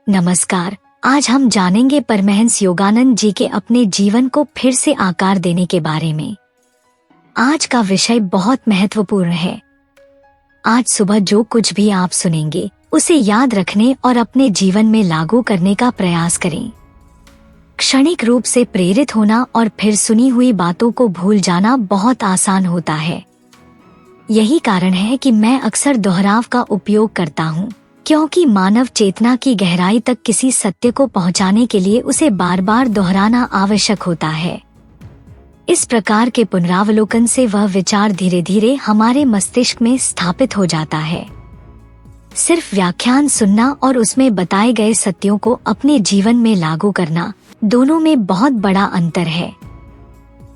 नमस्कार। आज हम जानेंगे परमहंस योगानंद जी के अपने जीवन को फिर से आकार देने के बारे में। आज का विषय बहुत महत्वपूर्ण है। आज सुबह जो कुछ भी आप सुनेंगे उसे याद रखने और अपने जीवन में लागू करने का प्रयास करें। क्षणिक रूप से प्रेरित होना और फिर सुनी हुई बातों को भूल जाना बहुत आसान होता है। यही कारण है कि मैं अक्सर दोहराव का उपयोग करता हूँ, क्योंकि मानव चेतना की गहराई तक किसी सत्य को पहुंचाने के लिए उसे बार बार दोहराना आवश्यक होता है। इस प्रकार के पुनरावलोकन से वह विचार धीरे धीरे हमारे मस्तिष्क में स्थापित हो जाता है। सिर्फ व्याख्यान सुनना और उसमें बताए गए सत्यों को अपने जीवन में लागू करना, दोनों में बहुत बड़ा अंतर है।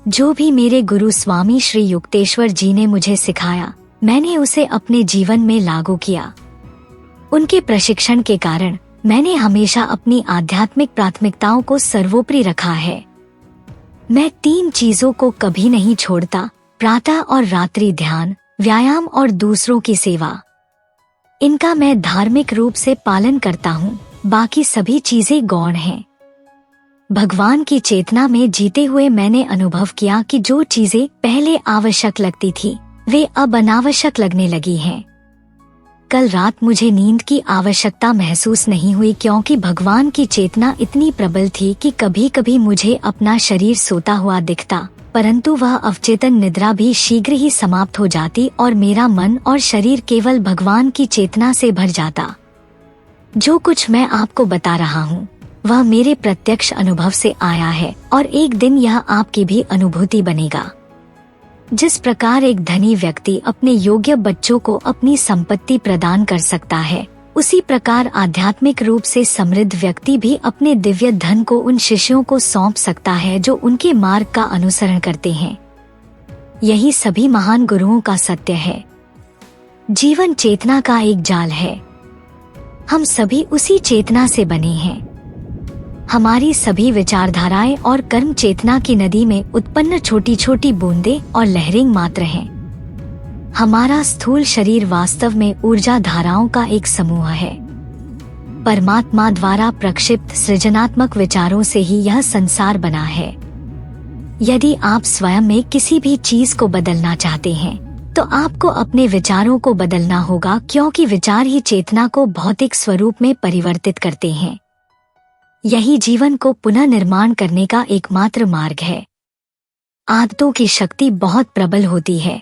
जो भी मेरे गुरु स्वामी श्री युक्तेश्वर जी ने मुझे सिखाया, मैंने उसे अपने जीवन में लागू किया। उनके प्रशिक्षण के कारण मैंने हमेशा अपनी आध्यात्मिक प्राथमिकताओं को सर्वोपरि रखा है। मैं 3 चीजों को कभी नहीं छोड़ता: प्रातः और रात्रि ध्यान, व्यायाम और दूसरों की सेवा। इनका मैं धार्मिक रूप से पालन करता हूँ, बाकी सभी चीजें गौण हैं। भगवान की चेतना में जीते हुए मैंने अनुभव किया कि जो चीजें पहले आवश्यक लगती थी, वे अब अनावश्यक लगने लगी हैं। कल रात मुझे नींद की आवश्यकता महसूस नहीं हुई, क्योंकि भगवान की चेतना इतनी प्रबल थी कि कभी कभी मुझे अपना शरीर सोता हुआ दिखता, परंतु वह अवचेतन निद्रा भी शीघ्र ही समाप्त हो जाती और मेरा मन और शरीर केवल भगवान की चेतना से भर जाता। जो कुछ मैं आपको बता रहा हूँ वह मेरे प्रत्यक्ष अनुभव से आया है और एक दिन यह आपकी भी अनुभूति बनेगा। जिस प्रकार एक धनी व्यक्ति अपने योग्य बच्चों को अपनी संपत्ति प्रदान कर सकता है, उसी प्रकार आध्यात्मिक रूप से समृद्ध व्यक्ति भी अपने दिव्य धन को उन शिष्यों को सौंप सकता है जो उनके मार्ग का अनुसरण करते हैं। यही सभी महान गुरुओं का सत्य है। जीवन चेतना का एक जाल है। हम सभी उसी चेतना से बने हैं। हमारी सभी विचारधाराएं और कर्म चेतना की नदी में उत्पन्न छोटी छोटी बूंदें और लहरें मात्र हैं। हमारा स्थूल शरीर वास्तव में ऊर्जा धाराओं का एक समूह है। परमात्मा द्वारा प्रक्षिप्त सृजनात्मक विचारों से ही यह संसार बना है। यदि आप स्वयं में किसी भी चीज को बदलना चाहते हैं, तो आपको अपने विचारों को बदलना होगा, क्योंकि विचार ही चेतना को भौतिक स्वरूप में परिवर्तित करते हैं। यही जीवन को पुनः निर्माण करने का एकमात्र मार्ग है। आदतों की शक्ति बहुत प्रबल होती है।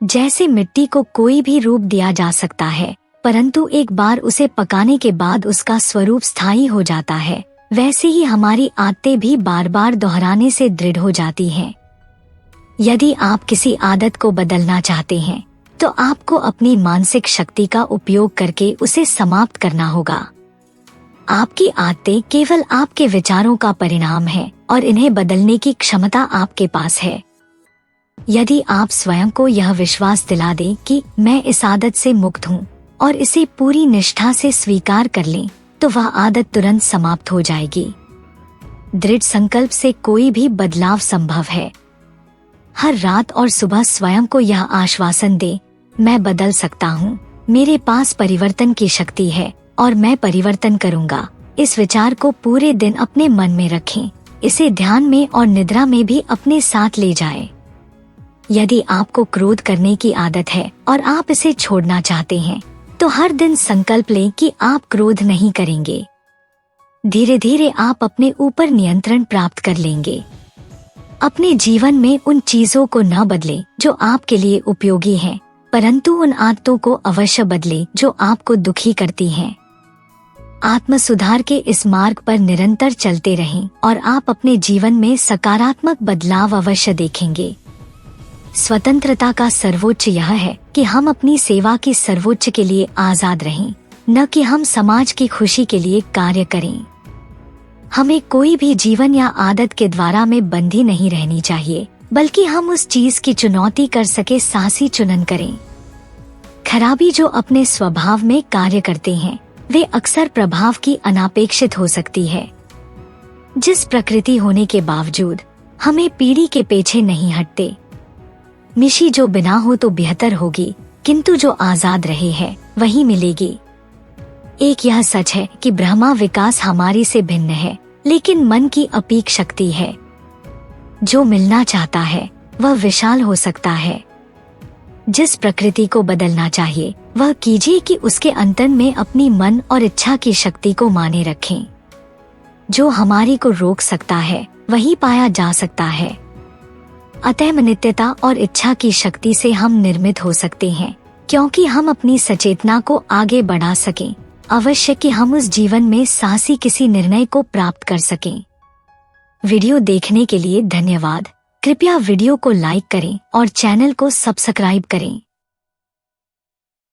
जैसे मिट्टी को कोई भी रूप दिया जा सकता है, परंतु एक बार उसे पकाने के बाद उसका स्वरूप स्थायी हो जाता है, वैसे ही हमारी आदतें भी बार बार दोहराने से दृढ़ हो जाती हैं। यदि आप किसी आदत को बदलना चाहते हैं, तो आपको अपनी मानसिक शक्ति का उपयोग करके उसे समाप्त करना होगा। आपकी आदतें केवल आपके विचारों का परिणाम है और इन्हें बदलने की क्षमता आपके पास है। यदि आप स्वयं को यह विश्वास दिला दें कि मैं इस आदत से मुक्त हूँ और इसे पूरी निष्ठा से स्वीकार कर लें, तो वह आदत तुरंत समाप्त हो जाएगी। दृढ़ संकल्प से कोई भी बदलाव संभव है। हर रात और सुबह स्वयं को यह आश्वासन दें, मैं बदल सकता हूँ, मेरे पास परिवर्तन की शक्ति है और मैं परिवर्तन करूंगा। इस विचार को पूरे दिन अपने मन में रखें। इसे ध्यान में और निद्रा में भी अपने साथ ले जाएं। यदि आपको क्रोध करने की आदत है और आप इसे छोड़ना चाहते हैं, तो हर दिन संकल्प लें कि आप क्रोध नहीं करेंगे। धीरे धीरे आप अपने ऊपर नियंत्रण प्राप्त कर लेंगे। अपने जीवन में उन चीजों को न बदलें जो आपके लिए उपयोगी हैं, परंतु उन आदतों को अवश्य बदलें जो आपको दुखी करती हैं। आत्म सुधार के इस मार्ग पर निरंतर चलते रहें और आप अपने जीवन में सकारात्मक बदलाव अवश्य देखेंगे। स्वतंत्रता का सर्वोच्च यह है कि हम अपनी सेवा की सर्वोच्च के लिए आजाद रहें, न कि हम समाज की खुशी के लिए कार्य करें। हमें कोई भी जीवन या आदत के द्वारा में बंधी नहीं रहनी चाहिए, बल्कि हम उस चीज की चुनौती कर सके साहसी चुनन करें। खराबी जो अपने स्वभाव में कार्य करते हैं, वे अक्सर प्रभाव की अनापेक्षित हो सकती है। जिस प्रकृति होने के बावजूद हमें पीढ़ी के पीछे नहीं हटते। मिशी जो बिना हो तो बेहतर होगी, किंतु जो आजाद रहे है वही मिलेगी। एक यह सच है कि ब्रह्मा विकास हमारी से भिन्न है, लेकिन मन की अपीक शक्ति है। जो मिलना चाहता है वह विशाल हो सकता है। जिस प्रकृति को बदलना चाहिए वह कीजिए कि उसके अंतन में अपनी मन और इच्छा की शक्ति को माने रखें। जो हमारी को रोक सकता है वही पाया जा सकता है। अतः नित्यता और इच्छा की शक्ति से हम निर्मित हो सकते हैं, क्योंकि हम अपनी सचेतना को आगे बढ़ा सकें। अवश्य कि हम उस जीवन में साहसी किसी निर्णय को प्राप्त कर सकें। वीडियो देखने के लिए धन्यवाद। कृपया वीडियो को लाइक करें और चैनल को सब्सक्राइब करें।